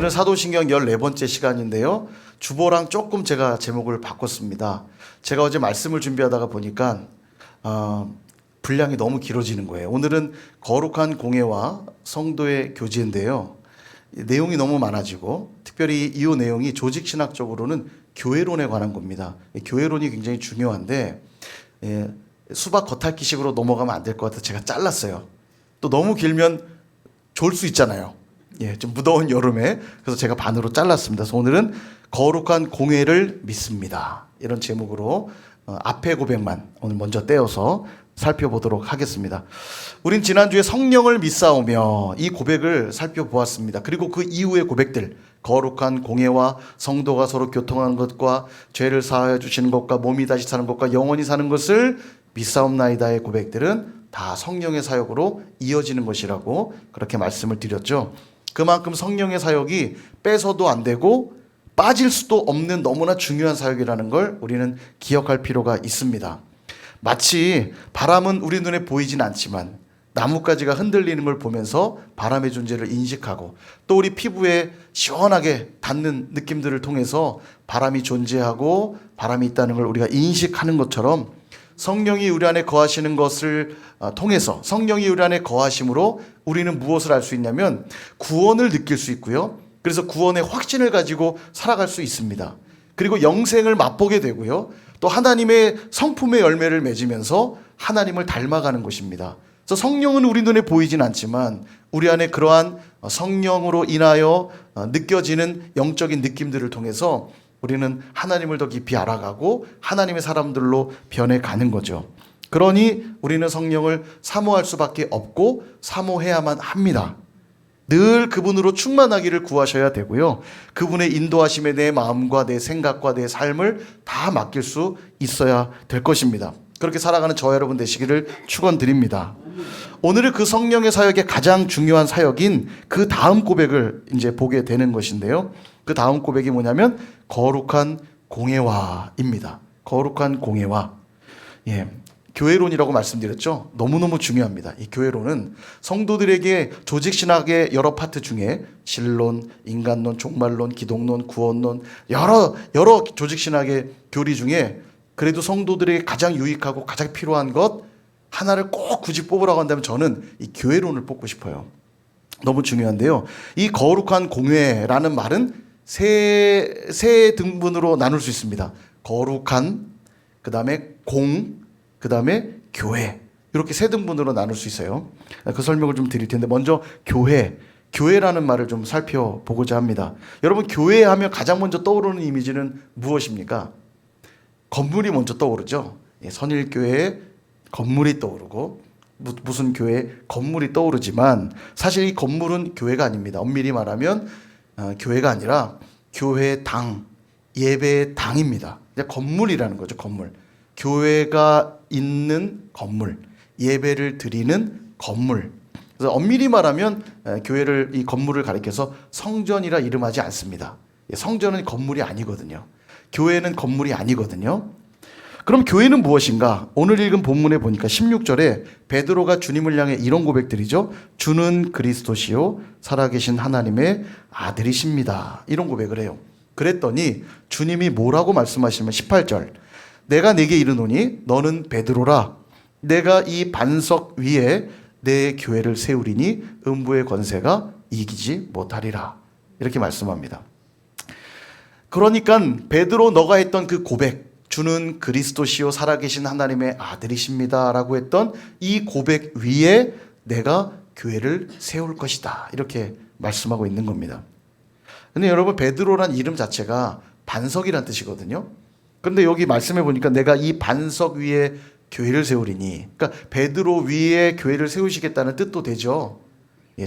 오늘은 사도신경 14번째 시간인데요. 주보랑 조금 제가 제목을 바꿨습니다. 제가 어제 말씀을 준비하다가 보니까 분량이 너무 길어지는 거예요. 오늘은 거룩한 공예와 성도의 교제인데요. 내용이 너무 많아지고 특별히 이 내용이 조직신학적으로는 교회론에 관한 겁니다. 교회론이 굉장히 중요한데 수박 겉핥기식으로 넘어가면 안 될 것 같아서 제가 잘랐어요. 또 너무 길면 졸 수 있잖아요. 좀 무더운 여름에. 그래서 제가 반으로 잘랐습니다. 그래서 오늘은 거룩한 공예를 믿습니다. 이런 제목으로 앞에 고백만 오늘 먼저 떼어서 살펴보도록 하겠습니다. 우린 지난주에 성령을 믿사오며 이 고백을 살펴보았습니다. 그리고 그 이후의 고백들, 거룩한 공예와 성도가 서로 교통하는 것과 죄를 사하여 주시는 것과 몸이 다시 사는 것과 영원히 사는 것을 믿사옵나이다의 고백들은 다 성령의 사역으로 이어지는 것이라고 그렇게 말씀을 드렸죠. 그만큼 성령의 사역이 빼서도 안 되고 빠질 수도 없는 너무나 중요한 사역이라는 걸 우리는 기억할 필요가 있습니다. 마치 바람은 우리 눈에 보이진 않지만 나뭇가지가 흔들리는 걸 보면서 바람의 존재를 인식하고 또 우리 피부에 시원하게 닿는 느낌들을 통해서 바람이 존재하고 바람이 있다는 걸 우리가 인식하는 것처럼 성령이 우리 안에 거하시는 것을 통해서 성령이 우리 안에 거하심으로 우리는 무엇을 알 수 있냐면 구원을 느낄 수 있고요. 그래서 구원의 확신을 가지고 살아갈 수 있습니다. 그리고 영생을 맛보게 되고요. 또 하나님의 성품의 열매를 맺으면서 하나님을 닮아가는 것입니다. 그래서 성령은 우리 눈에 보이진 않지만 우리 안에 그러한 성령으로 인하여 느껴지는 영적인 느낌들을 통해서 우리는 하나님을 더 깊이 알아가고 하나님의 사람들로 변해가는 거죠. 그러니 우리는 성령을 사모할 수밖에 없고 사모해야만 합니다. 늘 그분으로 충만하기를 구하셔야 되고요. 그분의 인도하심에 내 마음과 내 생각과 내 삶을 다 맡길 수 있어야 될 것입니다. 그렇게 살아가는 저와 여러분 되시기를 축원드립니다. 오늘은 그 성령의 사역의 가장 중요한 사역인 그 다음 고백을 이제 보게 되는 것인데요. 그 다음 고백이 뭐냐면 거룩한 공예와입니다. 거룩한 공예와. 교회론이라고 말씀드렸죠. 너무너무 중요합니다. 이 교회론은 성도들에게 조직신학의 여러 파트 중에 신론, 인간론, 종말론, 기독론, 구원론 여러 조직신학의 교리 중에 그래도 성도들에게 가장 유익하고 가장 필요한 것 하나를 꼭 굳이 뽑으라고 한다면 저는 이 교회론을 뽑고 싶어요. 너무 중요한데요. 이 거룩한 공예라는 말은 세 등분으로 나눌 수 있습니다. 거룩한, 그 다음에 그 다음에 교회. 이렇게 세 등분으로 나눌 수 있어요. 그 설명을 좀 드릴 텐데 먼저 교회라는 말을 좀 살펴보고자 합니다. 여러분 교회 하면 가장 먼저 떠오르는 이미지는 무엇입니까? 건물이 먼저 떠오르죠. 선일교회에 건물이 떠오르고 무슨 교회 건물이 떠오르지만 사실 이 건물은 교회가 아닙니다. 엄밀히 말하면 교회가 아니라 교회당, 예배당입니다. 건물이라는 거죠. 건물. 교회가 있는 건물, 예배를 드리는 건물. 그래서 엄밀히 말하면 교회를 이 건물을 가리켜서 성전이라 이름하지 않습니다. 성전은 건물이 아니거든요. 교회는 건물이 아니거든요. 그럼 교회는 무엇인가? 오늘 읽은 본문에 보니까 16절에 베드로가 주님을 향해 이런 고백들이죠. 주는 그리스도시요 살아계신 하나님의 아들이십니다. 이런 고백을 해요. 그랬더니 주님이 뭐라고 말씀하시면 18절 내가 네게 이르노니 너는 베드로라 내가 이 반석 위에 내 교회를 세우리니 음부의 권세가 이기지 못하리라. 이렇게 말씀합니다. 그러니까 베드로 너가 했던 그 고백 주는 그리스도시요 살아계신 하나님의 아들이십니다 라고 했던 이 고백 위에 내가 교회를 세울 것이다 이렇게 말씀하고 있는 겁니다. 근데 여러분 베드로란 이름 자체가 반석이란 뜻이거든요. 그런데 여기 말씀해 보니까 내가 이 반석 위에 교회를 세우리니 그러니까 베드로 위에 교회를 세우시겠다는 뜻도 되죠.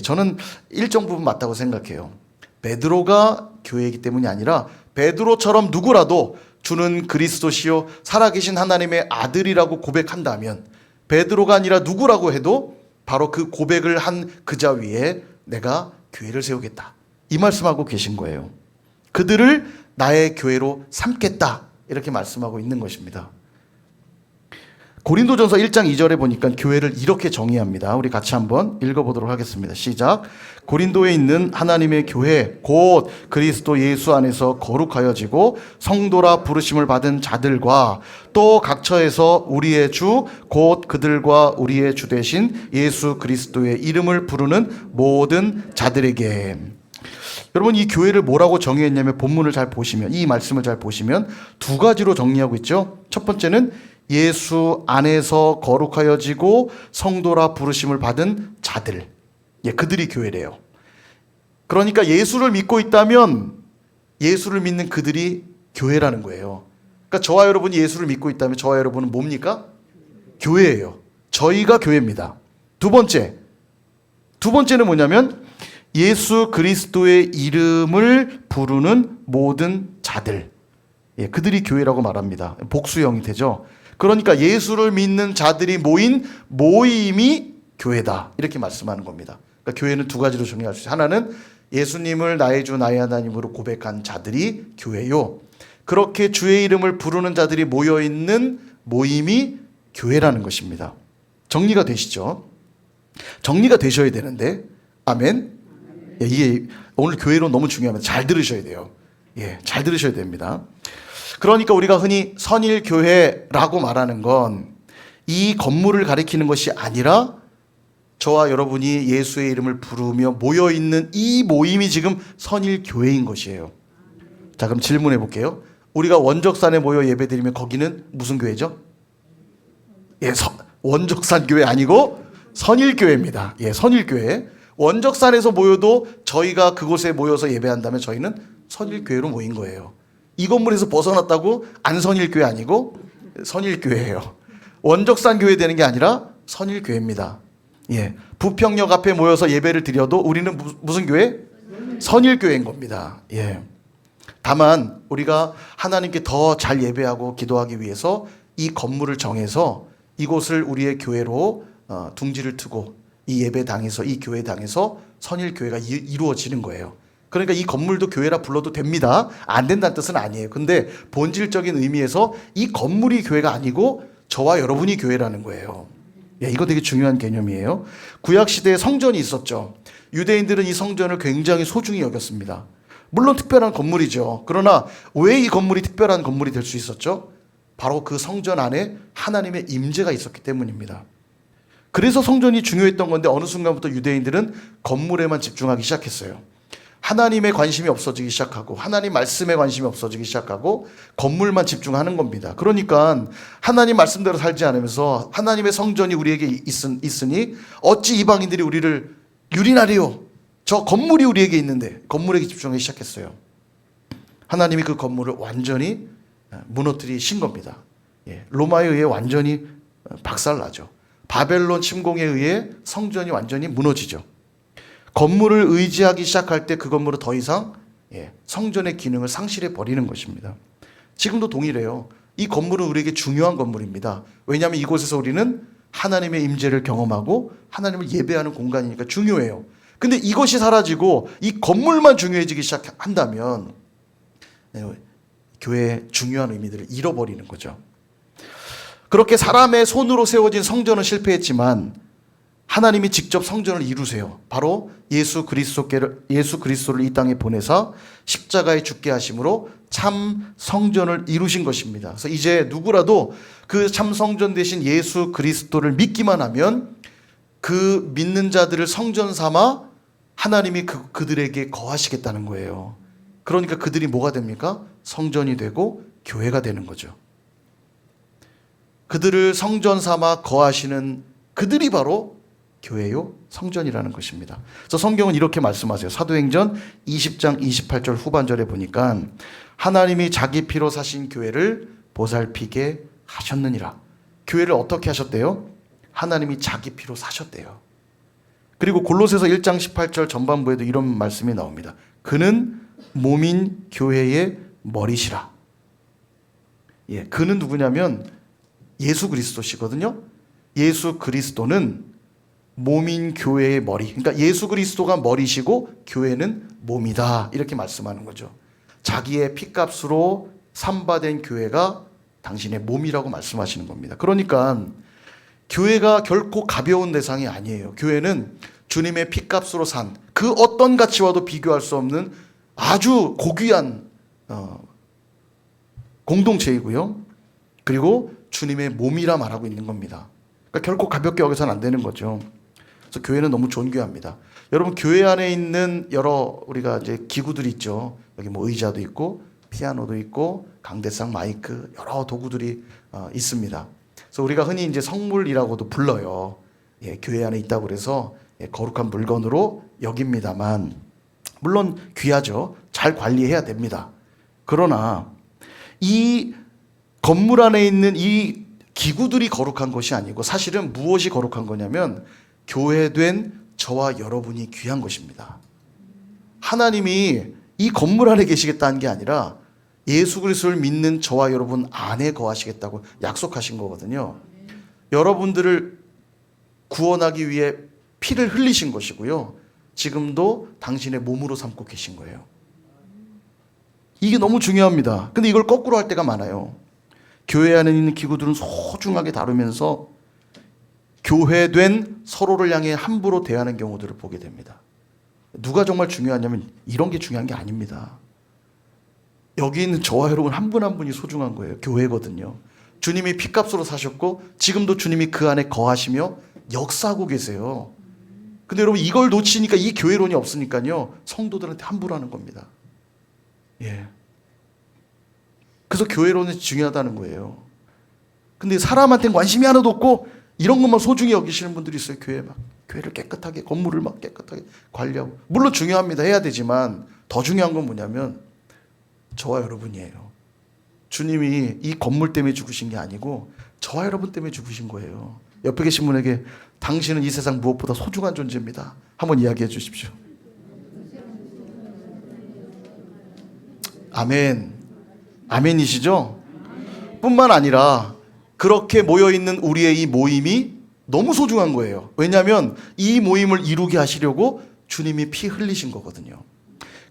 저는 일정 부분 맞다고 생각해요. 베드로가 교회이기 때문이 아니라 베드로처럼 누구라도 주는 그리스도시요 살아계신 하나님의 아들이라고 고백한다면 베드로가 아니라 누구라고 해도 바로 그 고백을 한 그자 위에 내가 교회를 세우겠다. 이 말씀하고 계신 거예요. 그들을 나의 교회로 삼겠다. 이렇게 말씀하고 있는 것입니다. 고린도전서 1장 2절에 보니까 교회를 이렇게 정의합니다. 우리 같이 한번 읽어보도록 하겠습니다. 시작. 고린도에 있는 하나님의 교회 곧 그리스도 예수 안에서 거룩하여지고 성도라 부르심을 받은 자들과 또 각처에서 우리의 주 곧 그들과 우리의 주 되신 예수 그리스도의 이름을 부르는 모든 자들에게. 여러분, 이 교회를 뭐라고 정의했냐면 본문을 잘 보시면, 이 말씀을 잘 보시면 두 가지로 정리하고 있죠. 첫 번째는 예수 안에서 거룩하여지고 성도라 부르심을 받은 자들, 그들이 교회래요. 그러니까 예수를 믿고 있다면 예수를 믿는 그들이 교회라는 거예요. 그러니까 저와 여러분이 예수를 믿고 있다면 저와 여러분은 뭡니까? 교회예요. 저희가 교회입니다. 두 번째는 뭐냐면 예수 그리스도의 이름을 부르는 모든 자들, 그들이 교회라고 말합니다. 복수형이 되죠. 그러니까 예수를 믿는 자들이 모인 모임이 교회다, 이렇게 말씀하는 겁니다. 그러니까 교회는 두 가지로 정리할 수 있어요. 하나는 예수님을 나의 주 나의 하나님으로 고백한 자들이 교회요, 그렇게 주의 이름을 부르는 자들이 모여있는 모임이 교회라는 것입니다. 정리가 되시죠? 정리가 되셔야 되는데, 아멘. 이게 오늘 교회론 너무 중요합니다. 잘 들으셔야 돼요. 잘 들으셔야 됩니다. 그러니까 우리가 흔히 선일교회라고 말하는 건 이 건물을 가리키는 것이 아니라 저와 여러분이 예수의 이름을 부르며 모여있는 이 모임이 지금 선일교회인 것이에요. 자, 그럼 질문해 볼게요. 우리가 원적산에 모여 예배드리면 거기는 무슨 교회죠? 원적산 교회 아니고 선일교회입니다. 선일교회. 원적산에서 모여도 저희가 그곳에 모여서 예배한다면 저희는 선일교회로 모인 거예요. 이 건물에서 벗어났다고 안 선일교회 아니고 선일교회예요. 원적산 교회 되는 게 아니라 선일교회입니다. 부평역 앞에 모여서 예배를 드려도 우리는 무슨 교회? 선일교회인 겁니다. 다만 우리가 하나님께 더 잘 예배하고 기도하기 위해서 이 건물을 정해서 이곳을 우리의 교회로 둥지를 트고 이 예배당에서, 이 교회당에서 선일교회가 이루어지는 거예요. 그러니까 이 건물도 교회라 불러도 됩니다. 안 된다는 뜻은 아니에요. 근데 본질적인 의미에서 이 건물이 교회가 아니고 저와 여러분이 교회라는 거예요. 이거 되게 중요한 개념이에요. 구약시대에 성전이 있었죠. 유대인들은 이 성전을 굉장히 소중히 여겼습니다. 물론 특별한 건물이죠. 그러나 왜 이 건물이 특별한 건물이 될 수 있었죠? 바로 그 성전 안에 하나님의 임재가 있었기 때문입니다. 그래서 성전이 중요했던 건데 어느 순간부터 유대인들은 건물에만 집중하기 시작했어요. 하나님의 관심이 없어지기 시작하고 하나님 말씀에 관심이 없어지기 시작하고 건물만 집중하는 겁니다. 그러니까 하나님 말씀대로 살지 않으면서 하나님의 성전이 우리에게 있으니 어찌 이방인들이 우리를 유린하리요? 저 건물이 우리에게 있는데 건물에게 집중하기 시작했어요. 하나님이 그 건물을 완전히 무너뜨리신 겁니다. 로마에 의해 완전히 박살나죠. 바벨론 침공에 의해 성전이 완전히 무너지죠. 건물을 의지하기 시작할 때 그 건물은 더 이상 성전의 기능을 상실해 버리는 것입니다. 지금도 동일해요. 이 건물은 우리에게 중요한 건물입니다. 왜냐하면 이곳에서 우리는 하나님의 임재를 경험하고 하나님을 예배하는 공간이니까 중요해요. 근데 이것이 사라지고 이 건물만 중요해지기 시작한다면 교회의 중요한 의미들을 잃어버리는 거죠. 그렇게 사람의 손으로 세워진 성전은 실패했지만 하나님이 직접 성전을 이루세요. 바로 예수 그리스도를 이 땅에 보내사 십자가에 죽게 하심으로 참 성전을 이루신 것입니다. 그래서 이제 누구라도 그 참 성전 대신 예수 그리스도를 믿기만 하면 그 믿는 자들을 성전 삼아 하나님이 그들에게 거하시겠다는 거예요. 그러니까 그들이 뭐가 됩니까? 성전이 되고 교회가 되는 거죠. 그들을 성전 삼아 거하시는 그들이 바로 교회요, 성전이라는 것입니다. 그래서 성경은 이렇게 말씀하세요. 사도행전 20장 28절 후반절에 보니까 하나님이 자기 피로 사신 교회를 보살피게 하셨느니라. 교회를 어떻게 하셨대요? 하나님이 자기 피로 사셨대요. 그리고 골로새서 1장 18절 전반부에도 이런 말씀이 나옵니다. 그는 몸인 교회의 머리시라. 그는 누구냐면 예수 그리스도시거든요. 예수 그리스도는 몸인 교회의 머리. 그러니까 예수 그리스도가 머리시고 교회는 몸이다. 이렇게 말씀하는 거죠. 자기의 피값으로 삼바된 교회가 당신의 몸이라고 말씀하시는 겁니다. 그러니까 교회가 결코 가벼운 대상이 아니에요. 교회는 주님의 피값으로 산 그 어떤 가치와도 비교할 수 없는 아주 고귀한 공동체이고요. 그리고 주님의 몸이라 말하고 있는 겁니다. 그러니까 결코 가볍게 여기서는 안 되는 거죠. 그래서 교회는 너무 존귀합니다. 여러분, 교회 안에 있는 여러 우리가 이제 기구들이 있죠. 여기 뭐 의자도 있고 피아노도 있고 강대상 마이크 여러 도구들이 있습니다. 그래서 우리가 흔히 이제 성물이라고도 불러요. 예, 교회 안에 있다고 그래서 거룩한 물건으로 여깁니다만, 물론 귀하죠. 잘 관리해야 됩니다. 그러나 이 건물 안에 있는 이 기구들이 거룩한 것이 아니고 사실은 무엇이 거룩한 거냐면 교회된 저와 여러분이 귀한 것입니다. 하나님이 이 건물 안에 계시겠다는 게 아니라 예수 그리스도를 믿는 저와 여러분 안에 거하시겠다고 약속하신 거거든요. 여러분들을 구원하기 위해 피를 흘리신 것이고요. 지금도 당신의 몸으로 삼고 계신 거예요. 이게 너무 중요합니다. 근데 이걸 거꾸로 할 때가 많아요. 교회 안에 있는 기구들은 소중하게 다루면서 교회된 서로를 향해 함부로 대하는 경우들을 보게 됩니다. 누가 정말 중요하냐면 이런 게 중요한 게 아닙니다. 여기 있는 저와 여러분 한 분 한 분이 소중한 거예요. 교회거든요. 주님이 피값으로 사셨고 지금도 주님이 그 안에 거하시며 역사하고 계세요. 근데 여러분 이걸 놓치니까 이 교회론이 없으니까요. 성도들한테 함부로 하는 겁니다. 예. 그래서 교회론이 중요하다는 거예요. 근데 사람한테는 관심이 하나도 없고 이런 것만 소중히 여기시는 분들이 있어요. 교회를 깨끗하게, 건물을 막 깨끗하게 관리하고. 물론 중요합니다. 해야 되지만 더 중요한 건 뭐냐면 저와 여러분이에요. 주님이 이 건물 때문에 죽으신 게 아니고 저와 여러분 때문에 죽으신 거예요. 옆에 계신 분에게 당신은 이 세상 무엇보다 소중한 존재입니다. 한번 이야기해 주십시오. 아멘. 아멘이시죠? 뿐만 아니라 그렇게 모여있는 우리의 이 모임이 너무 소중한 거예요. 왜냐하면 이 모임을 이루게 하시려고 주님이 피 흘리신 거거든요.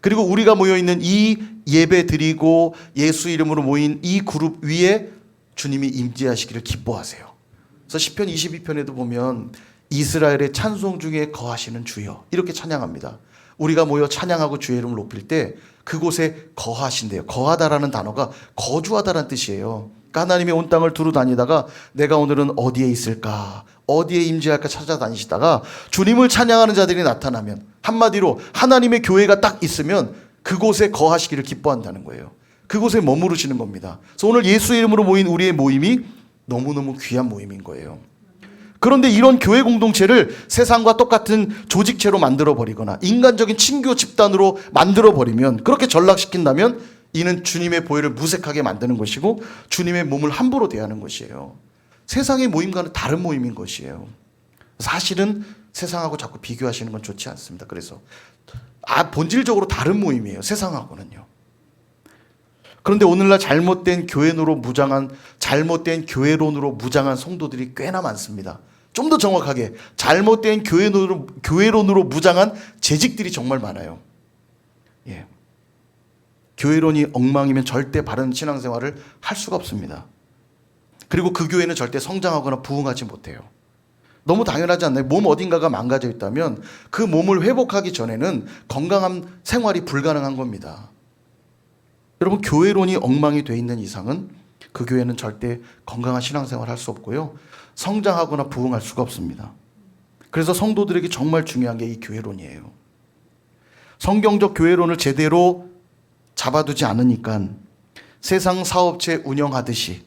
그리고 우리가 모여있는 이 예배 드리고 예수 이름으로 모인 이 그룹 위에 주님이 임재하시기를 기뻐하세요. 그래서 시편 22편에도 보면 이스라엘의 찬송 중에 거하시는 주여 이렇게 찬양합니다. 우리가 모여 찬양하고 주의 이름을 높일 때 그곳에 거하신대요. 거하다라는 단어가 거주하다라는 뜻이에요. 그러니까 하나님이 온 땅을 두루 다니다가 내가 오늘은 어디에 있을까, 어디에 임재할까 찾아다니시다가 주님을 찬양하는 자들이 나타나면, 한마디로 하나님의 교회가 딱 있으면 그곳에 거하시기를 기뻐한다는 거예요. 그곳에 머무르시는 겁니다. 그래서 오늘 예수 이름으로 모인 우리의 모임이 너무너무 귀한 모임인 거예요. 그런데 이런 교회 공동체를 세상과 똑같은 조직체로 만들어버리거나 인간적인 친교 집단으로 만들어버리면, 그렇게 전락시킨다면 이는 주님의 보혈을 무색하게 만드는 것이고 주님의 몸을 함부로 대하는 것이에요. 세상의 모임과는 다른 모임인 것이에요. 사실은 세상하고 자꾸 비교하시는 건 좋지 않습니다. 그래서 본질적으로 다른 모임이에요. 세상하고는요. 그런데 오늘날 잘못된 교회론으로 무장한 성도들이 꽤나 많습니다. 좀 더 정확하게 잘못된 교회론으로 무장한 재직들이 정말 많아요. 예. 교회론이 엉망이면 절대 바른 신앙생활을 할 수가 없습니다. 그리고 그 교회는 절대 성장하거나 부흥하지 못해요. 너무 당연하지 않나요? 몸 어딘가가 망가져 있다면 그 몸을 회복하기 전에는 건강한 생활이 불가능한 겁니다. 여러분, 교회론이 엉망이 돼 있는 이상은 그 교회는 절대 건강한 신앙생활을 할 수 없고요. 성장하거나 부흥할 수가 없습니다. 그래서 성도들에게 정말 중요한 게 이 교회론이에요. 성경적 교회론을 제대로 잡아두지 않으니까 세상 사업체 운영하듯이,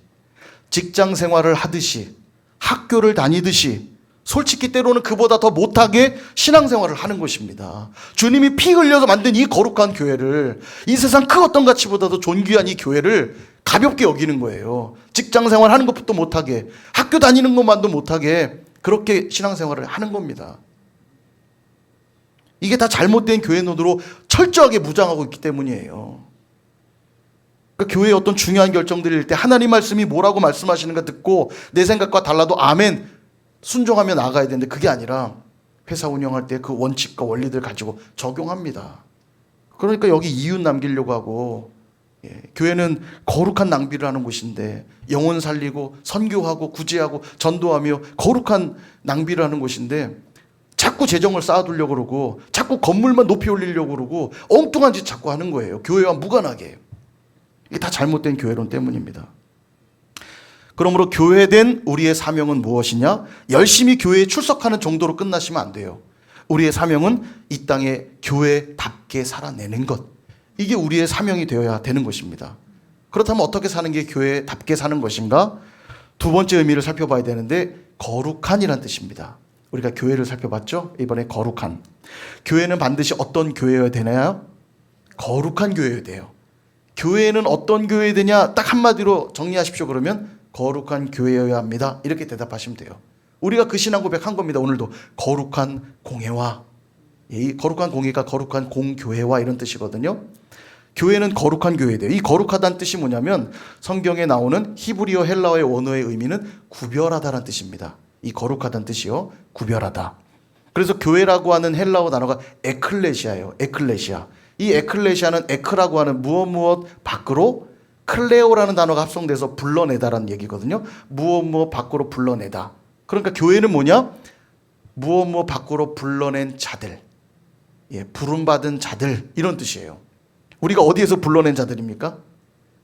직장 생활을 하듯이, 학교를 다니듯이, 솔직히 때로는 그보다 더 못하게 신앙생활을 하는 것입니다. 주님이 피 흘려서 만든 이 거룩한 교회를, 이 세상 그 어떤 가치보다도 존귀한 이 교회를 가볍게 여기는 거예요. 직장생활 하는 것부터 못하게, 학교 다니는 것만도 못하게 그렇게 신앙생활을 하는 겁니다. 이게 다 잘못된 교회론으로 철저하게 무장하고 있기 때문이에요. 그러니까 교회의 어떤 중요한 결정들일 때 하나님 말씀이 뭐라고 말씀하시는가 듣고 내 생각과 달라도 아멘 순종하며 나가야 되는데, 그게 아니라 회사 운영할 때 그 원칙과 원리들 가지고 적용합니다. 그러니까 여기 이윤 남기려고 하고 교회는 거룩한 낭비를 하는 곳인데 영혼 살리고 선교하고 구제하고 전도하며 거룩한 낭비를 하는 곳인데 자꾸 재정을 쌓아두려고 그러고 자꾸 건물만 높이 올리려고 그러고 엉뚱한 짓 자꾸 하는 거예요. 교회와 무관하게. 이게 다 잘못된 교회론 때문입니다. 그러므로 교회된 우리의 사명은 무엇이냐? 열심히 교회에 출석하는 정도로 끝나시면 안 돼요. 우리의 사명은 이 땅에 교회답게 살아내는 것. 이게 우리의 사명이 되어야 되는 것입니다. 그렇다면 어떻게 사는 게 교회답게 사는 것인가? 두 번째 의미를 살펴봐야 되는데 거룩한이란 뜻입니다. 우리가 교회를 살펴봤죠? 이번에 거룩한. 교회는 반드시 어떤 교회여야 되나요? 거룩한 교회여야 돼요. 교회는 어떤 교회여야 되냐? 딱 한마디로 정리하십시오. 그러면 거룩한 교회여야 합니다. 이렇게 대답하시면 돼요. 우리가 그 신앙 고백한 겁니다. 오늘도 거룩한 공회와, 이 거룩한 공회가 거룩한 공교회와 이런 뜻이거든요. 교회는 거룩한 교회에 돼요. 이 거룩하다는 뜻이 뭐냐면 성경에 나오는 히브리어 헬라어의 원어의 의미는 구별하다라는 뜻입니다. 이 거룩하다는 뜻이요, 구별하다. 그래서 교회라고 하는 헬라어 단어가 에클레시아예요. 에클레시아. 이 에클레시아는 에크라고 하는 무엇 밖으로, 클레오라는 단어가 합성돼서 불러내다라는 얘기거든요. 무엇 밖으로 불러내다. 그러니까 교회는 뭐냐? 무엇 밖으로 불러낸 자들, 부름받은 자들, 이런 뜻이에요. 우리가 어디에서 불러낸 자들입니까?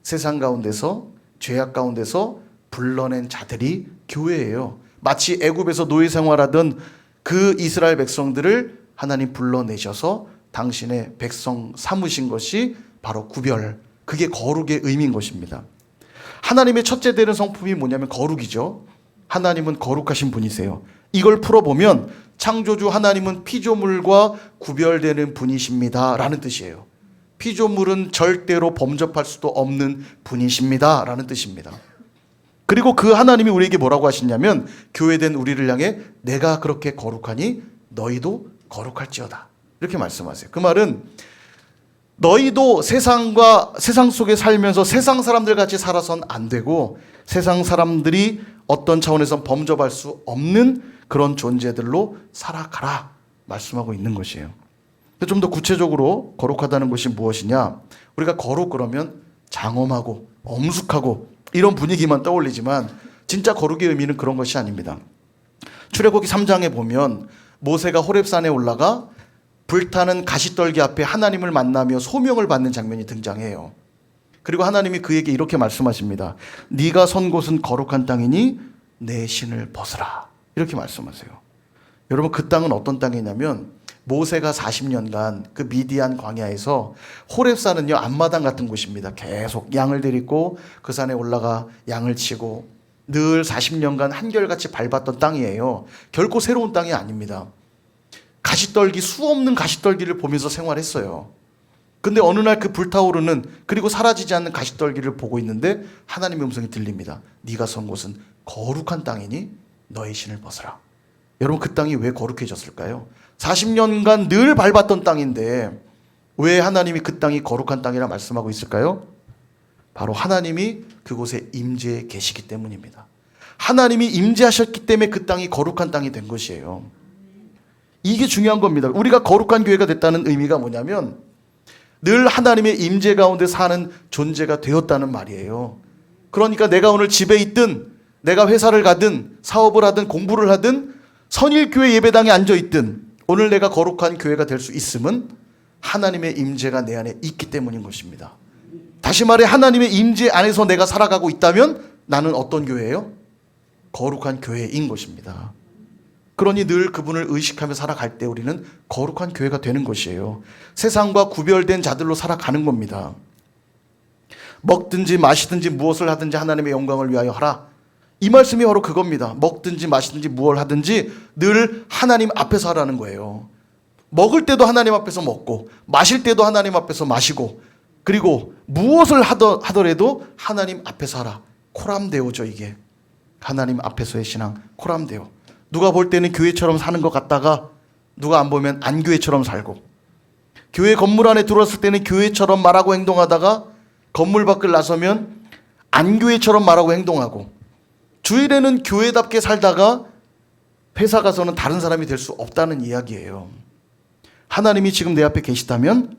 세상 가운데서, 죄악 가운데서 불러낸 자들이 교회예요. 마치 애굽에서 노예 생활하던 그 이스라엘 백성들을 하나님 불러내셔서 당신의 백성 삼으신 것이 바로 구별, 그게 거룩의 의미인 것입니다. 하나님의 첫째 되는 성품이 뭐냐면 거룩이죠. 하나님은 거룩하신 분이세요. 이걸 풀어보면 창조주 하나님은 피조물과 구별되는 분이십니다 라는 뜻이에요. 피조물은 절대로 범접할 수도 없는 분이십니다 라는 뜻입니다. 그리고 그 하나님이 우리에게 뭐라고 하시냐면 교회된 우리를 향해 내가 그렇게 거룩하니 너희도 거룩할지어다, 이렇게 말씀하세요. 그 말은 너희도 세상 속에 살면서 세상 사람들 같이 살아선 안 되고 세상 사람들이 어떤 차원에서 범접할 수 없는 그런 존재들로 살아가라 말씀하고 있는 것이에요. 좀 더 구체적으로 거룩하다는 것이 무엇이냐? 우리가 거룩 그러면 장엄하고 엄숙하고 이런 분위기만 떠올리지만 진짜 거룩의 의미는 그런 것이 아닙니다. 출애굽기 3장에 보면 모세가 호렙산에 올라가 불타는 가시떨기 앞에 하나님을 만나며 소명을 받는 장면이 등장해요. 그리고 하나님이 그에게 이렇게 말씀하십니다. 네가 선 곳은 거룩한 땅이니 내 신을 벗으라, 이렇게 말씀하세요. 여러분, 그 땅은 어떤 땅이냐면 모세가 40년간 그 미디안 광야에서, 호렙산은요 앞마당 같은 곳입니다. 계속 양을 데리고 그 산에 올라가 양을 치고 늘 40년간 한결같이 밟았던 땅이에요. 결코 새로운 땅이 아닙니다. 가시떨기, 수없는 가시떨기를 보면서 생활했어요. 근데 어느 날 그 불타오르는, 그리고 사라지지 않는 가시떨기를 보고 있는데 하나님의 음성이 들립니다. 네가 선 곳은 거룩한 땅이니 너의 신을 벗으라. 여러분, 그 땅이 왜 거룩해졌을까요? 40년간 늘 밟았던 땅인데 왜 하나님이 그 땅이 거룩한 땅이라 말씀하고 있을까요? 바로 하나님이 그곳에 임재해 계시기 때문입니다. 하나님이 임재하셨기 때문에 그 땅이 거룩한 땅이 된 것이에요. 이게 중요한 겁니다. 우리가 거룩한 교회가 됐다는 의미가 뭐냐면 늘 하나님의 임재 가운데 사는 존재가 되었다는 말이에요. 그러니까 내가 오늘 집에 있든 내가 회사를 가든 사업을 하든 공부를 하든 선일교회 예배당에 앉아있든 오늘 내가 거룩한 교회가 될 수 있음은 하나님의 임재가 내 안에 있기 때문인 것입니다. 다시 말해 하나님의 임재 안에서 내가 살아가고 있다면 나는 어떤 교회예요? 거룩한 교회인 것입니다. 그러니 늘 그분을 의식하며 살아갈 때 우리는 거룩한 교회가 되는 것이에요. 세상과 구별된 자들로 살아가는 겁니다. 먹든지 마시든지 무엇을 하든지 하나님의 영광을 위하여 하라. 이 말씀이 바로 그겁니다. 먹든지 마시든지 무엇을 하든지 늘 하나님 앞에서 하라는 거예요. 먹을 때도 하나님 앞에서 먹고 마실 때도 하나님 앞에서 마시고 그리고 무엇을 하더라도 하나님 앞에서 하라. 코람데오죠, 이게. 하나님 앞에서의 신앙, 코람데오. 누가 볼 때는 교회처럼 사는 것 같다가 누가 안 보면 안 교회처럼 살고, 교회 건물 안에 들어왔을 때는 교회처럼 말하고 행동하다가 건물 밖을 나서면 안 교회처럼 말하고 행동하고, 주일에는 교회답게 살다가 회사 가서는 다른 사람이 될 수 없다는 이야기예요. 하나님이 지금 내 앞에 계시다면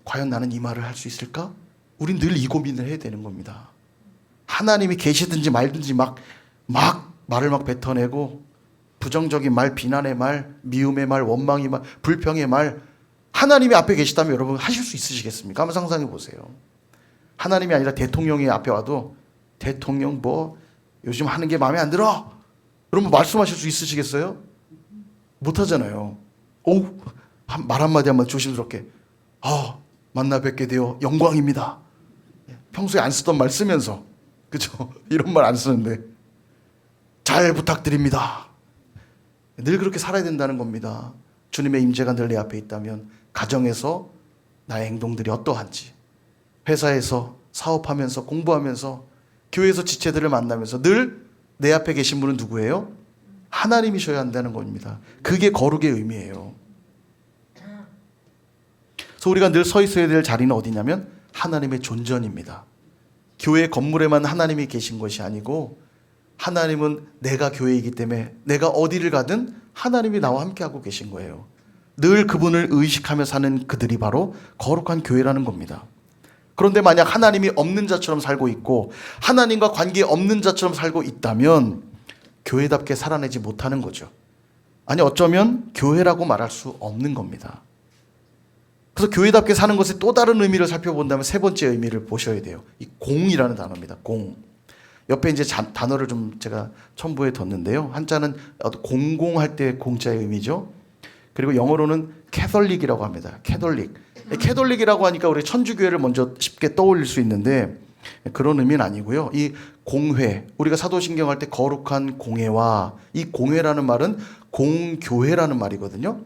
과연 나는 이 말을 할 수 있을까? 우린 늘 이 고민을 해야 되는 겁니다. 하나님이 계시든지 말든지 막 말을 막 뱉어내고 부정적인 말, 비난의 말, 미움의 말, 원망의 말, 불평의 말, 하나님이 앞에 계시다면 여러분 하실 수 있으시겠습니까? 한번 상상해 보세요. 하나님이 아니라 대통령이 앞에 와도 대통령 뭐 요즘 하는 게 마음에 안 들어? 그러면 말씀하실 수 있으시겠어요? 못하잖아요. 말 한마디 한번 조심스럽게. 만나 뵙게 되어 영광입니다. 평소에 안 쓰던 말 쓰면서. 그죠? 이런 말 안 쓰는데. 잘 부탁드립니다. 늘 그렇게 살아야 된다는 겁니다. 주님의 임재가 늘 내 앞에 있다면 가정에서 나의 행동들이 어떠한지, 회사에서 사업하면서 공부하면서 교회에서 지체들을 만나면서 늘 내 앞에 계신 분은 누구예요? 하나님이셔야 한다는 겁니다. 그게 거룩의 의미예요. 그래서 우리가 늘 서 있어야 될 자리는 어디냐면 하나님의 존전입니다. 교회 건물에만 하나님이 계신 것이 아니고 하나님은 내가 교회이기 때문에 내가 어디를 가든 하나님이 나와 함께하고 계신 거예요. 늘 그분을 의식하며 사는 그들이 바로 거룩한 교회라는 겁니다. 그런데 만약 하나님이 없는 자처럼 살고 있고 하나님과 관계 없는 자처럼 살고 있다면 교회답게 살아내지 못하는 거죠. 아니 어쩌면 교회라고 말할 수 없는 겁니다. 그래서 교회답게 사는 것의 또 다른 의미를 살펴본다면 세 번째 의미를 보셔야 돼요. 이 공이라는 단어입니다. 공. 옆에 이제 단어를 좀 제가 첨부해 뒀는데요. 한자는 공공할 때 공자의 의미죠. 그리고 영어로는 캐톨릭이라고 합니다. 캐톨릭. 캐톨릭이라고 하니까 우리 천주교회를 먼저 쉽게 떠올릴 수 있는데 그런 의미는 아니고요. 이 공회, 우리가 사도신경 할 때 거룩한 공회와 이 공회라는 말은 공교회라는 말이거든요.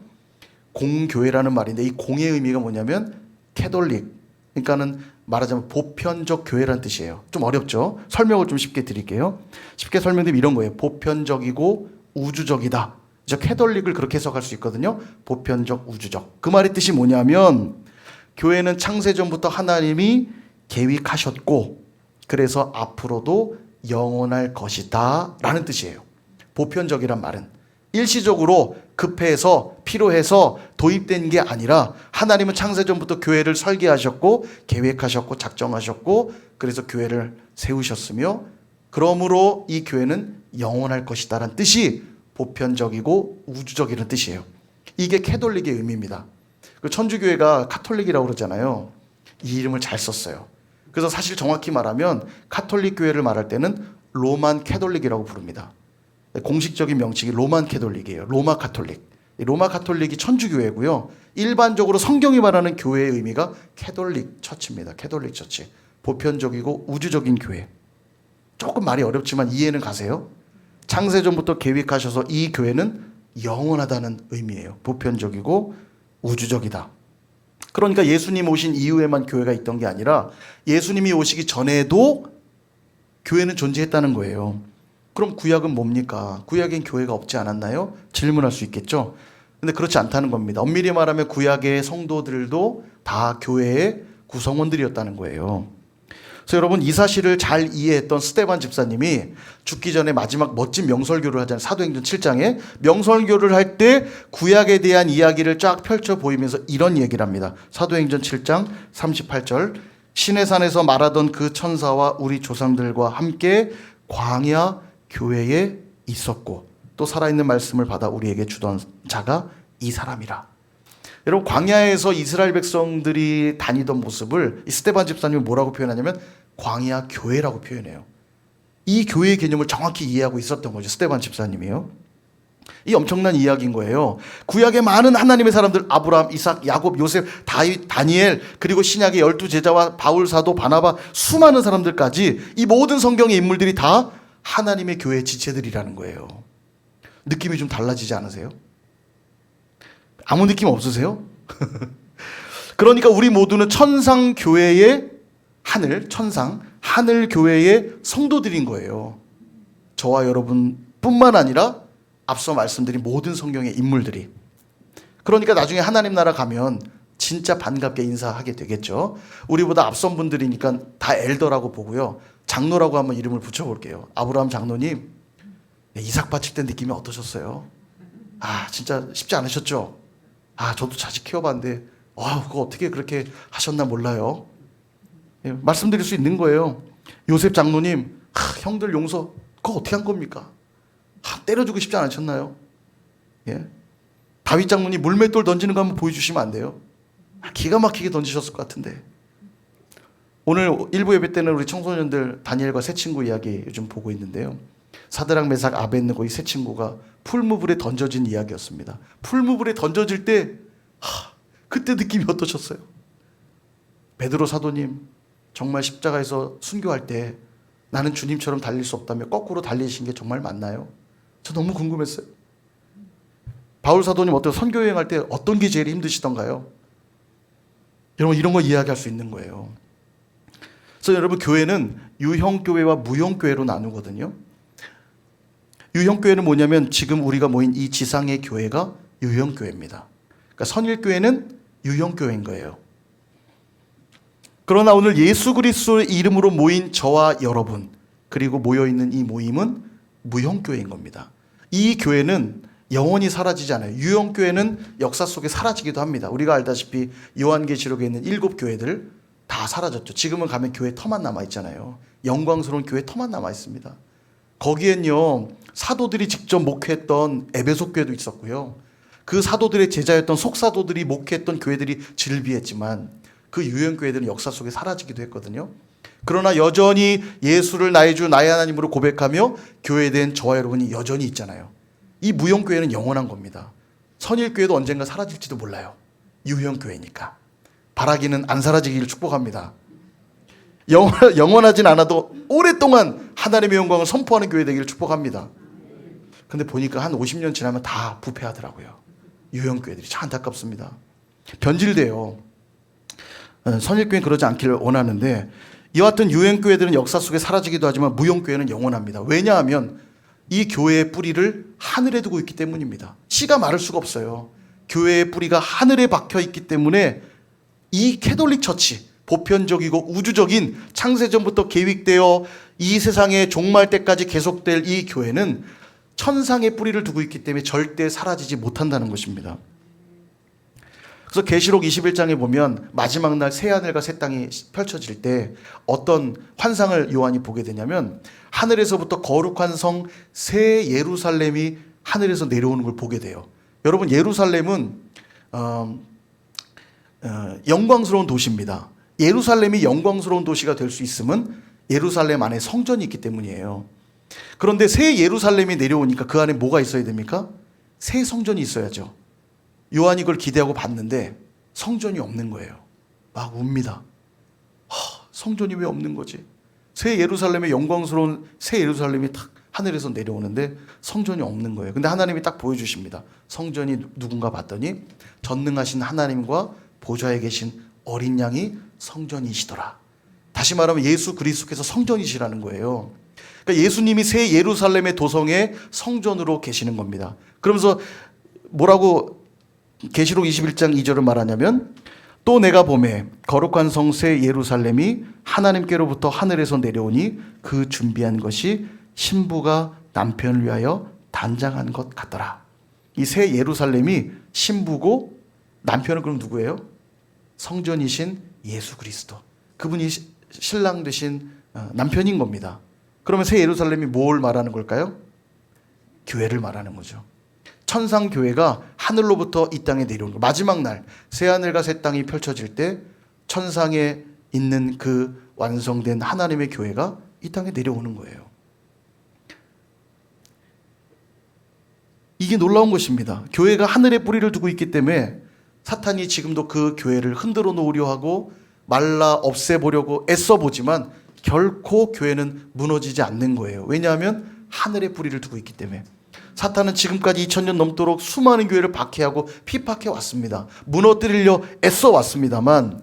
공교회라는 말인데 이 공의 의미가 뭐냐면 캐톨릭, 그러니까는 말하자면 보편적 교회라는 뜻이에요. 좀 어렵죠? 설명을 좀 쉽게 드릴게요. 쉽게 설명드리면 이런 거예요. 보편적이고 우주적이다. 저 캐톨릭을 그렇게 해석할 수 있거든요. 보편적, 우주적. 그 말의 뜻이 뭐냐면 교회는 창세전부터 하나님이 계획하셨고 그래서 앞으로도 영원할 것이다 라는 뜻이에요. 보편적이란 말은 일시적으로 급해서 필요해서 도입된 게 아니라 하나님은 창세전부터 교회를 설계하셨고 계획하셨고 작정하셨고 그래서 교회를 세우셨으며 그러므로 이 교회는 영원할 것이다 라는 뜻이 보편적이고 우주적이라는 뜻이에요. 이게 캐톨릭의 의미입니다. 천주교회가 카톨릭이라고 그러잖아요. 이 이름을 잘 썼어요. 그래서 사실 정확히 말하면 카톨릭 교회를 말할 때는 로만 캐톨릭이라고 부릅니다. 공식적인 명칭이 로만 캐톨릭이에요. 로마 카톨릭. 로마 카톨릭이 천주교회고요. 일반적으로 성경이 말하는 교회의 의미가 캐톨릭 처치입니다. 캐톨릭 처치. 보편적이고 우주적인 교회. 조금 말이 어렵지만 이해는 가세요? 창세전부터 계획하셔서 이 교회는 영원하다는 의미예요. 보편적이고 우주적이다. 그러니까 예수님 오신 이후에만 교회가 있던 게 아니라 예수님이 오시기 전에도 교회는 존재했다는 거예요. 그럼 구약은 뭡니까? 구약엔 교회가 없지 않았나요? 질문할 수 있겠죠. 근데 그렇지 않다는 겁니다. 엄밀히 말하면 구약의 성도들도 다 교회의 구성원들이었다는 거예요. 그래서 여러분 이 사실을 잘 이해했던 스데반 집사님이 죽기 전에 마지막 멋진 명설교를 하잖아요. 사도행전 7장에 명설교를 할 때 구약에 대한 이야기를 쫙 펼쳐 보이면서 이런 얘기를 합니다. 사도행전 7장 38절 시내산에서 말하던 그 천사와 우리 조상들과 함께 광야 교회에 있었고 또 살아있는 말씀을 받아 우리에게 주던 자가 이 사람이라. 여러분 광야에서 이스라엘 백성들이 다니던 모습을 이 스데반 집사님이 뭐라고 표현하냐면 광야 교회라고 표현해요. 이 교회의 개념을 정확히 이해하고 있었던 거죠. 스데반 집사님이요. 이 엄청난 이야기인 거예요. 구약의 많은 하나님의 사람들 아브라함, 이삭, 야곱, 요셉, 다윗, 다니엘 그리고 신약의 12제자와 바울 사도, 바나바 수많은 사람들까지 이 모든 성경의 인물들이 다 하나님의 교회의 지체들이라는 거예요. 느낌이 좀 달라지지 않으세요? 아무 느낌 없으세요? 그러니까 우리 모두는 천상 교회의 하늘 교회의 성도들인 거예요. 저와 여러분뿐만 아니라 앞서 말씀드린 모든 성경의 인물들이. 그러니까 나중에 하나님 나라 가면 진짜 반갑게 인사하게 되겠죠. 우리보다 앞선 분들이니까 다 엘더라고 보고요. 장로라고 한번 이름을 붙여볼게요. 아브라함 장로님, 이삭 바칠 때 느낌이 어떠셨어요? 진짜 쉽지 않으셨죠? 저도 자식 키워봤는데 그거 어떻게 그렇게 하셨나 몰라요. 예, 말씀드릴 수 있는 거예요. 요셉 장로님, 형들 용서 그거 어떻게 한 겁니까? 때려주고 싶지 않으셨나요? 예? 다윗 장로님 물맷돌 던지는 거 한번 보여주시면 안 돼요? 기가 막히게 던지셨을 것 같은데. 오늘 일부 예배 때는 우리 청소년들 다니엘과 세 친구 이야기 요즘 보고 있는데요. 사드락 메삭 아벳느고 이 세 친구가 풀무불에 던져진 이야기였습니다. 풀무불에 던져질 때 그때 느낌이 어떠셨어요? 베드로 사도님 정말 십자가에서 순교할 때 나는 주님처럼 달릴 수 없다며 거꾸로 달리신 게 정말 맞나요? 저 너무 궁금했어요. 바울 사도님 어때요? 선교 여행할 때 어떤 게 제일 힘드시던가요? 여러분 이런 거 이야기할 수 있는 거예요. 그래서 여러분 교회는 유형교회와 무형교회로 나누거든요. 유형교회는 뭐냐면 지금 우리가 모인 이 지상의 교회가 유형교회입니다. 그러니까 선일교회는 유형교회인 거예요. 그러나 오늘 예수 그리스도의 이름으로 모인 저와 여러분 그리고 모여있는 이 모임은 무형교회인 겁니다. 이 교회는 영원히 사라지지 않아요. 유형교회는 역사 속에 사라지기도 합니다. 우리가 알다시피 요한계시록에 있는 7 교회들 다 사라졌죠. 지금은 가면 교회 터만 남아있잖아요. 영광스러운 교회 터만 남아있습니다. 거기엔요 사도들이 직접 목회했던 에베소 교회도 있었고요. 그 사도들의 제자였던 속사도들이 목회했던 교회들이 즐비했지만 그 유형교회들은 역사 속에 사라지기도 했거든요. 그러나 여전히 예수를 나의 주 나의 하나님으로 고백하며 교회된 저와 여러분이 여전히 있잖아요. 이 무형교회는 영원한 겁니다. 선일교회도 언젠가 사라질지도 몰라요. 유형교회니까. 바라기는 안 사라지기를 축복합니다. 영원하진 않아도 오랫동안 하나님의 영광을 선포하는 교회 되기를 축복합니다. 근데 보니까 한 50년 지나면 다 부패하더라고요. 유형교회들이 참 안타깝습니다. 변질돼요. 선일교회는 그러지 않기를 원하는데 여하튼 유형교회들은 역사 속에 사라지기도 하지만 무형교회는 영원합니다. 왜냐하면 이 교회의 뿌리를 하늘에 두고 있기 때문입니다. 씨가 마를 수가 없어요. 교회의 뿌리가 하늘에 박혀 있기 때문에 이 캐톨릭 처치, 보편적이고 우주적인 창세전부터 계획되어 이 세상의 종말 때까지 계속될 이 교회는 천상의 뿌리를 두고 있기 때문에 절대 사라지지 못한다는 것입니다. 그래서 계시록 21장에 보면 마지막 날 새하늘과 새 땅이 펼쳐질 때 어떤 환상을 요한이 보게 되냐면 하늘에서부터 거룩한 성 새 예루살렘이 하늘에서 내려오는 걸 보게 돼요. 여러분 예루살렘은 영광스러운 도시입니다. 예루살렘이 영광스러운 도시가 될 수 있음은 예루살렘 안에 성전이 있기 때문이에요. 그런데 새 예루살렘이 내려오니까 그 안에 뭐가 있어야 됩니까? 새 성전이 있어야죠. 요한이 그걸 기대하고 봤는데 성전이 없는 거예요. 막 웁니다. 성전이 왜 없는 거지? 새 예루살렘의 영광스러운 새 예루살렘이 탁 하늘에서 내려오는데 성전이 없는 거예요. 근데 하나님이 딱 보여주십니다. 성전이 누군가 봤더니 전능하신 하나님과 보좌에 계신 어린 양이 성전이시더라. 다시 말하면 예수 그리스도께서 성전이시라는 거예요. 그러니까 예수님이 새 예루살렘의 도성의 성전으로 계시는 겁니다. 그러면서 뭐라고 계시록 21장 2절을 말하냐면 또 내가 보매 거룩한 성 새 예루살렘이 하나님께로부터 하늘에서 내려오니 그 준비한 것이 신부가 남편을 위하여 단장한 것 같더라. 이 새 예루살렘이 신부고 남편은 그럼 누구예요? 성전이신 예수 그리스도. 그분이 신랑 되신 남편인 겁니다. 그러면 새 예루살렘이 뭘 말하는 걸까요? 교회를 말하는 거죠. 천상 교회가 하늘로부터 이 땅에 내려오는 거. 마지막 날 새하늘과 새 땅이 펼쳐질 때 천상에 있는 그 완성된 하나님의 교회가 이 땅에 내려오는 거예요. 이게 놀라운 것입니다. 교회가 하늘에 뿌리를 두고 있기 때문에 사탄이 지금도 그 교회를 흔들어 놓으려 하고 말라 없애보려고 애써보지만 결코 교회는 무너지지 않는 거예요. 왜냐하면 하늘에 뿌리를 두고 있기 때문에. 사탄은 지금까지 2000년 넘도록 수많은 교회를 박해하고 핍박해 왔습니다. 무너뜨리려 애써 왔습니다만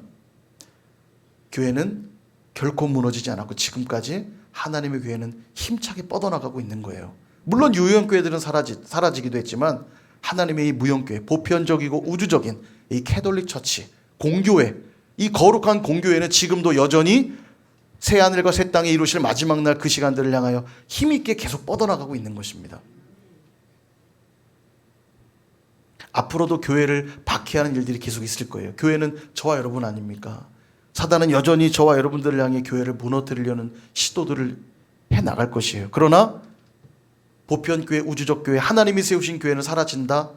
교회는 결코 무너지지 않았고 지금까지 하나님의 교회는 힘차게 뻗어나가고 있는 거예요. 물론 유형교회들은 사라지기도 했지만 하나님의 이 무형교회, 보편적이고 우주적인 이 캐톨릭 처치, 공교회, 이 거룩한 공교회는 지금도 여전히 새하늘과 새 땅에 이루실 마지막 날 그 시간들을 향하여 힘있게 계속 뻗어나가고 있는 것입니다. 앞으로도 교회를 박해하는 일들이 계속 있을 거예요. 교회는 저와 여러분 아닙니까? 사단은 여전히 저와 여러분들을 향해 교회를 무너뜨리려는 시도들을 해나갈 것이에요. 그러나 보편교회, 우주적 교회, 하나님이 세우신 교회는 사라진다?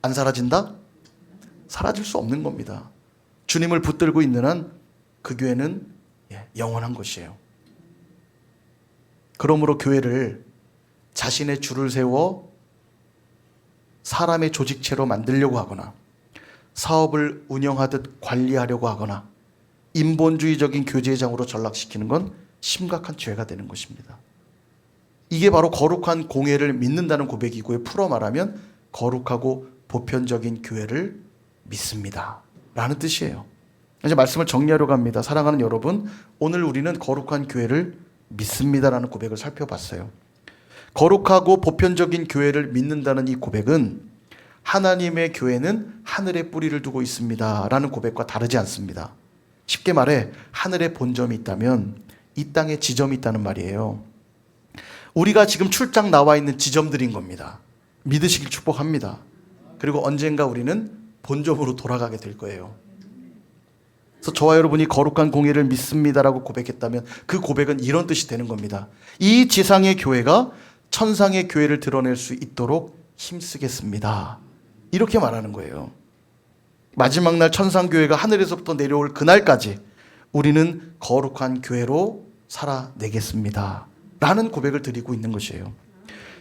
안 사라진다? 사라질 수 없는 겁니다. 주님을 붙들고 있는 한 그 교회는 영원한 것이에요. 그러므로 교회를 자신의 줄을 세워 사람의 조직체로 만들려고 하거나 사업을 운영하듯 관리하려고 하거나 인본주의적인 교제장으로 전락시키는 건 심각한 죄가 되는 것입니다. 이게 바로 거룩한 공예를 믿는다는 고백이고요. 풀어 말하면 거룩하고 보편적인 교회를 믿습니다 라는 뜻이에요. 이제 말씀을 정리하려고 합니다. 사랑하는 여러분, 오늘 우리는 거룩한 교회를 믿습니다라는 고백을 살펴봤어요. 거룩하고 보편적인 교회를 믿는다는 이 고백은 하나님의 교회는 하늘에 뿌리를 두고 있습니다 라는 고백과 다르지 않습니다. 쉽게 말해 하늘에 본점이 있다면 이 땅에 지점이 있다는 말이에요. 우리가 지금 출장 나와 있는 지점들인 겁니다. 믿으시길 축복합니다. 그리고 언젠가 우리는 본점으로 돌아가게 될 거예요. 그래서 저와 여러분이 거룩한 공예를 믿습니다라고 고백했다면 그 고백은 이런 뜻이 되는 겁니다. 이 지상의 교회가 천상의 교회를 드러낼 수 있도록 힘쓰겠습니다. 이렇게 말하는 거예요. 마지막 날 천상교회가 하늘에서부터 내려올 그날까지 우리는 거룩한 교회로 살아내겠습니다 라는 고백을 드리고 있는 것이에요.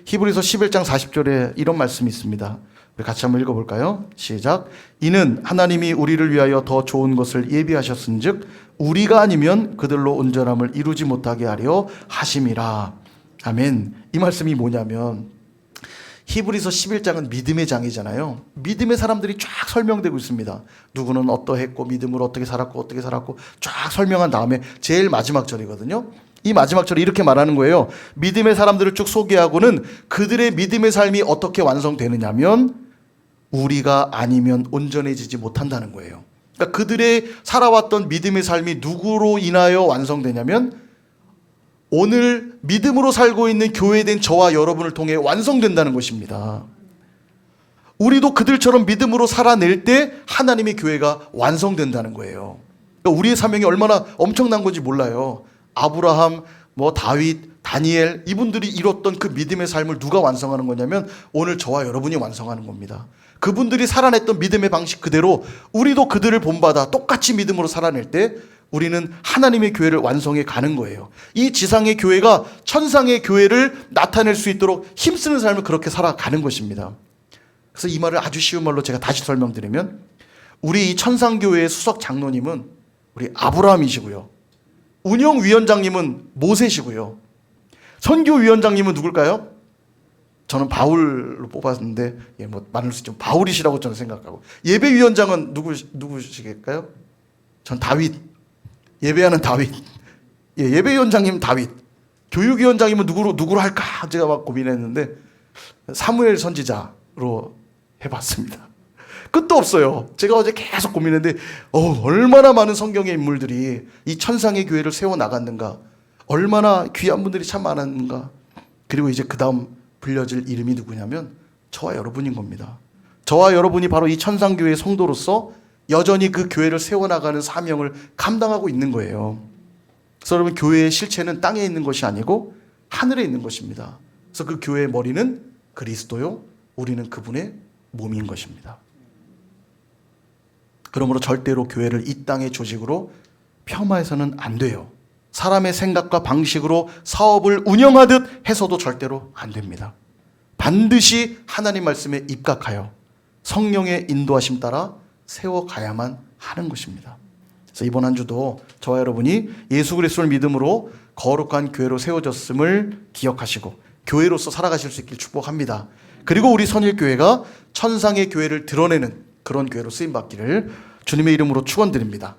히브리서 11장 40절에 이런 말씀이 있습니다. 우리 같이 한번 읽어볼까요? 시작. 이는 하나님이 우리를 위하여 더 좋은 것을 예비하셨은즉 우리가 아니면 그들로 온전함을 이루지 못하게 하려 하심이라. 아멘. 이 말씀이 뭐냐면 히브리서 11장은 믿음의 장이잖아요. 믿음의 사람들이 쫙 설명되고 있습니다. 누구는 어떠했고 믿음으로 어떻게 살았고 쫙 설명한 다음에 제일 마지막 절이거든요. 이 마지막 절이 이렇게 말하는 거예요. 믿음의 사람들을 쭉 소개하고는 그들의 믿음의 삶이 어떻게 완성되느냐면 우리가 아니면 온전해지지 못한다는 거예요. 그러니까 그들의 살아왔던 믿음의 삶이 누구로 인하여 완성되냐면 오늘 믿음으로 살고 있는 교회된 저와 여러분을 통해 완성된다는 것입니다. 우리도 그들처럼 믿음으로 살아낼 때 하나님의 교회가 완성된다는 거예요. 그러니까 우리의 사명이 얼마나 엄청난 건지 몰라요. 아브라함, 다윗, 다니엘 이분들이 이뤘던 그 믿음의 삶을 누가 완성하는 거냐면 오늘 저와 여러분이 완성하는 겁니다. 그분들이 살아냈던 믿음의 방식 그대로 우리도 그들을 본받아 똑같이 믿음으로 살아낼 때 우리는 하나님의 교회를 완성해 가는 거예요. 이 지상의 교회가 천상의 교회를 나타낼 수 있도록 힘쓰는 삶을 그렇게 살아가는 것입니다. 그래서 이 말을 아주 쉬운 말로 제가 다시 설명드리면 우리 이 천상교회의 수석 장로님은 우리 아브라함이시고요. 운영위원장님은 모세시고요. 선교위원장님은 누굴까요? 저는 바울로 뽑았는데 많을 수 있죠. 바울이시라고 저는 생각하고. 예배위원장은 누구시겠까요? 전 다윗. 예배하는 다윗. 예배위원장님 다윗. 교육위원장님은 누구로 할까? 제가 막 고민했는데 사무엘 선지자로 해봤습니다. 끝도 없어요. 제가 어제 계속 고민했는데 얼마나 많은 성경의 인물들이 이 천상의 교회를 세워나갔는가. 얼마나 귀한 분들이 참 많았는가. 그리고 이제 그 다음 불려질 이름이 누구냐면 저와 여러분인 겁니다. 저와 여러분이 바로 이 천상교회의 성도로서 여전히 그 교회를 세워나가는 사명을 감당하고 있는 거예요. 그래서 여러분 교회의 실체는 땅에 있는 것이 아니고 하늘에 있는 것입니다. 그래서 그 교회의 머리는 그리스도요. 우리는 그분의 몸인 것입니다. 그러므로 절대로 교회를 이 땅의 조직으로 폄하해서는 안 돼요. 사람의 생각과 방식으로 사업을 운영하듯 해서도 절대로 안 됩니다. 반드시 하나님 말씀에 입각하여 성령의 인도하심 따라 세워가야만 하는 것입니다. 그래서 이번 한 주도 저와 여러분이 예수 그리스도를 믿음으로 거룩한 교회로 세워졌음을 기억하시고 교회로서 살아가실 수 있길 축복합니다. 그리고 우리 선일교회가 천상의 교회를 드러내는 그런 교회로 쓰임받기를 주님의 이름으로 축원드립니다.